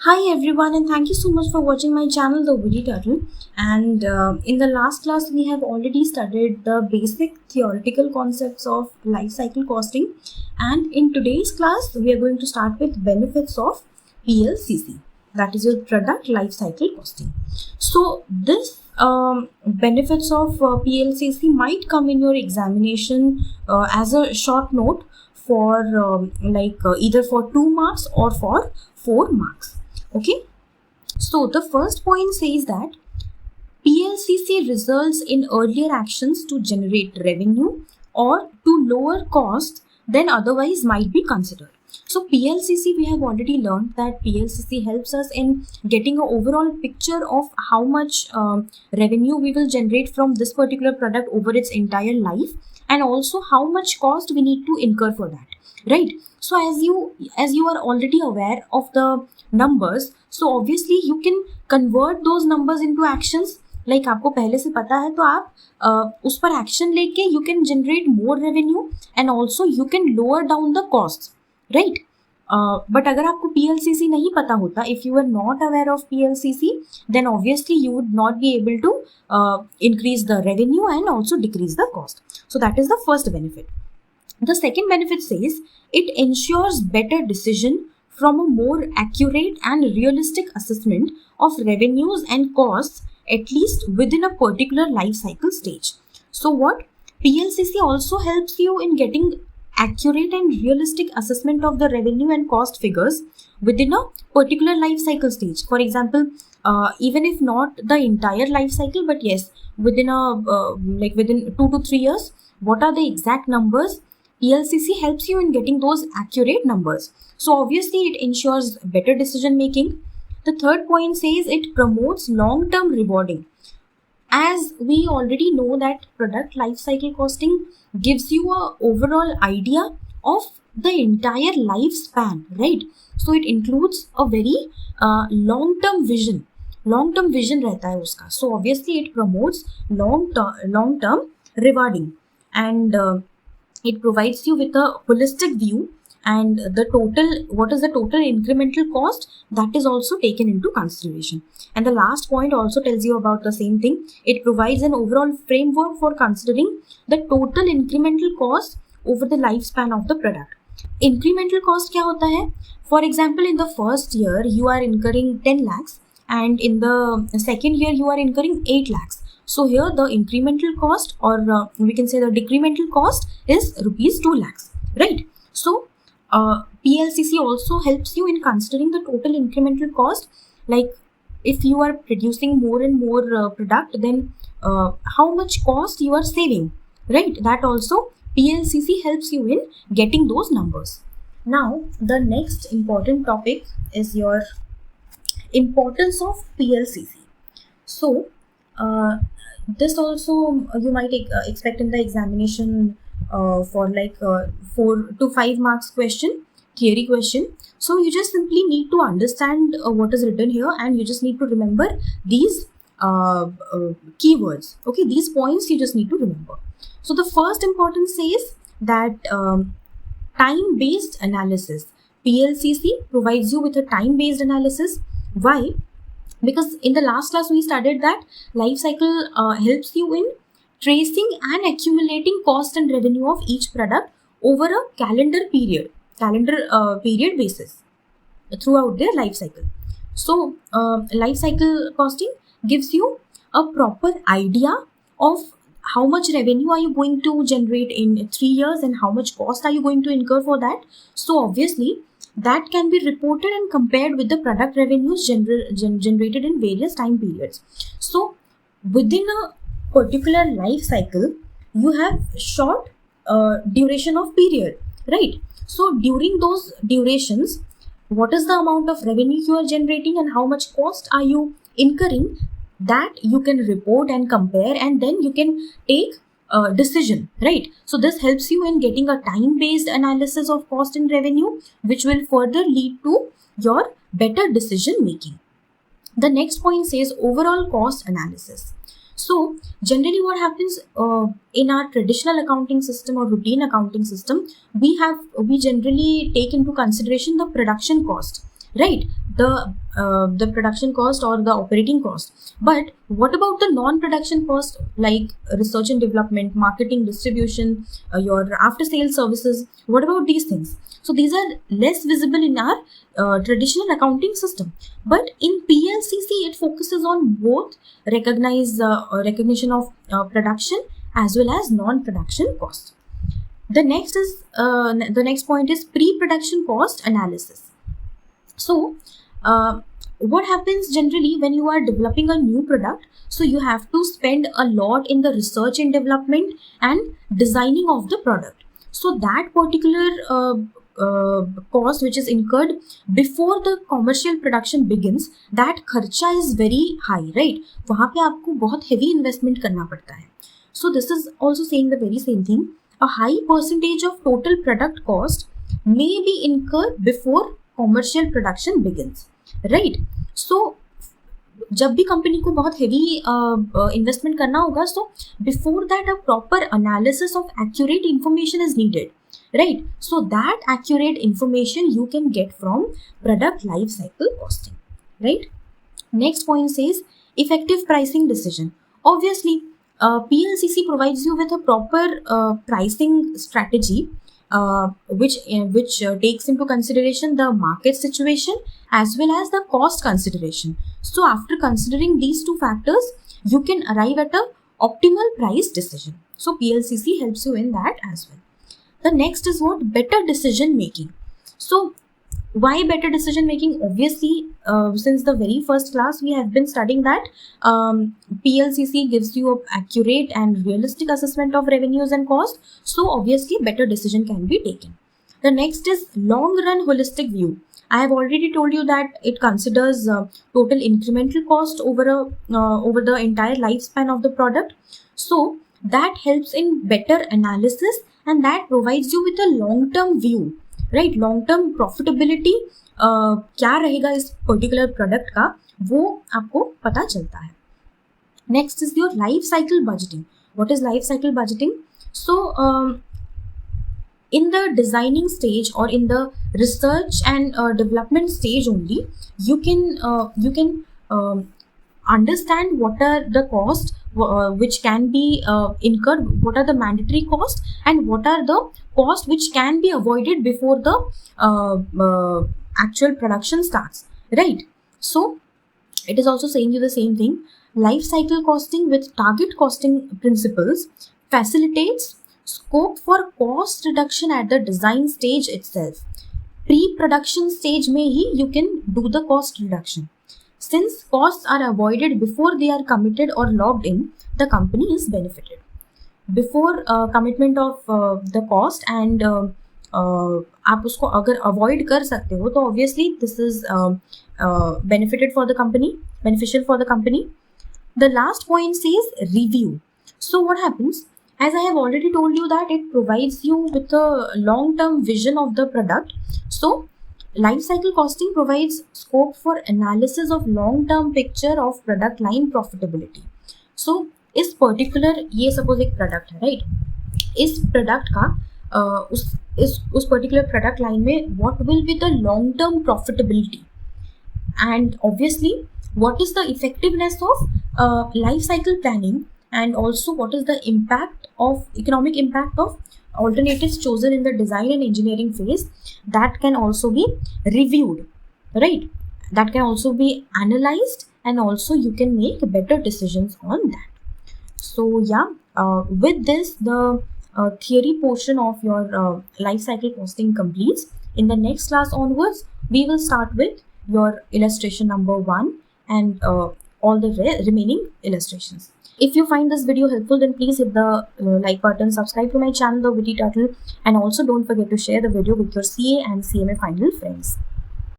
Hi everyone, and thank you so much for watching my channel The Woody Turtle. And in the last class we have already studied the basic theoretical concepts of life cycle costing, and in today's class we are going to start with benefits of PLCC, that is your product life cycle costing. So this benefits of PLCC might come in your examination as a short note for either for 2 marks or for 4 marks. Okay, so the first point says that PLCC results in earlier actions to generate revenue or to lower costs than otherwise might be considered. So PLCC, we have already learned that PLCC helps us in getting an overall picture of how much revenue we will generate from this particular product over its entire life, and also how much cost we need to incur for that, right? So as you are already aware of the numbers, so obviously you can convert those numbers into actions. Like आपको पहले से पता है तो आप उस पर action लेके you can generate more revenue and also you can lower down the costs, right? But अगर आपको PLCC नहीं पता होता, if you were not aware of PLCC, then obviously you would not be able to increase the revenue and also decrease the cost. So that is the first benefit. The second benefit says it ensures better decision from a more accurate and realistic assessment of revenues and costs, at least within a particular life cycle stage. So what? PLCC also helps you in getting accurate and realistic assessment of the revenue and cost figures within a particular life cycle stage. For example, even if not the entire life cycle, but yes, within within 2 to 3 years, what are the exact numbers? PLCC helps you in getting those accurate numbers. So obviously it ensures better decision making. The third point says it promotes long-term rewarding. As we already know that product life cycle costing gives you a overall idea of the entire lifespan, right? So it includes a very long-term vision. Long-term vision रहता है उसका. So obviously it promotes long-term rewarding, and it provides you with a holistic view, and what is the total incremental cost, that is also taken into consideration. And the last point also tells you about the same thing. It provides an overall framework for considering the total incremental cost over the lifespan of the product. Incremental cost क्या होता है? For example, in the first year you are incurring 10 lakhs, and in the second year you are incurring 8 lakhs. So here the incremental cost, or we can say the decremental cost, is rupees 2 lakhs, right? So PLCC also helps you in considering the total incremental cost. Like if you are producing more and more product, then how much cost you are saving, right? That also PLCC helps you in getting those numbers. Now the next important topic is your importance of PLCC. So this also you might expect in the examination for 4 to 5 marks question, theory question. So you just simply need to understand what is written here, and you just need to remember these keywords. Okay, these points you just need to remember. So the first importance says that time-based analysis. PLCC provides you with a time-based analysis. Why? Because in the last class we studied that life cycle helps you in tracing and accumulating cost and revenue of each product over a calendar period basis throughout their life cycle. So life cycle costing gives you a proper idea of how much revenue are you going to generate in 3 years and how much cost are you going to incur for that. So obviously that can be reported and compared with the product revenues generated in various time periods. So within a particular life cycle you have short duration of period, right? So during those durations, what is the amount of revenue you are generating and how much cost are you incurring, that you can report and compare, and then you can take decision, right? So this helps you in getting a time-based analysis of cost and revenue, which will further lead to your better decision making. The next point says overall cost analysis. So generally what happens in our traditional accounting system or routine accounting system, we generally take into consideration the production cost, right? the production cost or the operating cost. But what about the non-production cost, like research and development, marketing, distribution, your after sales services? What about these things? So these are less visible in our traditional accounting system. But in PLCC, it focuses on both recognition of production as well as non-production cost. The next point is pre-production cost analysis. So what happens generally when you are developing a new product? So you have to spend a lot in the research and development and designing of the product. So that particular cost which is incurred before the commercial production begins, that खर्चा is very high, right? वहाँ पे आपको बहुत heavy investment करना पड़ता है. So this is also saying the very same thing. A high percentage of total product cost may be incurred before commercial production begins, right? So जब भी company को बहुत हेवी इन्वेस्टमेंट करना होगा, so before that a proper analysis of accurate information is needed, right? So that accurate information you can get from product life cycle costing, right? Next point says effective pricing decision. Obviously PLCC provides you with a proper pricing strategy which takes into consideration the market situation as well as the cost consideration. So after considering these two factors, you can arrive at a optimal price decision. So PLCC helps you in that as well. The next is what? Better decision making. So why better decision making? Obviously, since the very first class, we have been studying that PLCC gives you an accurate and realistic assessment of revenues and cost. So obviously, better decision can be taken. The next is long run holistic view. I have already told you that it considers total incremental cost over the entire lifespan of the product. So that helps in better analysis and that provides you with a long term view. Right, long term profitability क्या रहेगा इस particular product का, वो आपको पता चलता है. Next is your life cycle budgeting. What is life cycle budgeting? So in the designing stage or in the research and development stage only, you can understand what are the costs which can be incurred, what are the mandatory costs, and what are the costs which can be avoided before the actual production starts, right? So it is also saying you the same thing. Life cycle costing with target costing principles facilitates scope for cost reduction at the design stage itself. Pre-production stage में ही you can do the cost reduction. Since costs are avoided before they are committed or logged in, the company is benefited. Before commitment of the cost and आप उसको अगर avoid कर सकते हो तो obviously this is benefited for the company, beneficial for the company. The last point says review. So what happens? As I have already told you that it provides you with a long-term vision of the product. So life cycle costing provides scope for analysis of long-term picture of product line profitability. So इस particular ये suppose एक product है, right? इस product का उस particular product line में what will be the long-term profitability, and obviously what is the effectiveness of life cycle planning, and also what is the economic impact of alternatives chosen in the design and engineering phase. That can also be reviewed, right? That can also be analyzed, and also you can make better decisions on that. So yeah, with this the theory portion of your life cycle costing completes. In the next class onwards, we will start with your illustration number 1 and all the remaining illustrations. If you find this video helpful, then please hit the like button, subscribe to my channel, The Witty Turtle, and also don't forget to share the video with your CA and CMA final friends.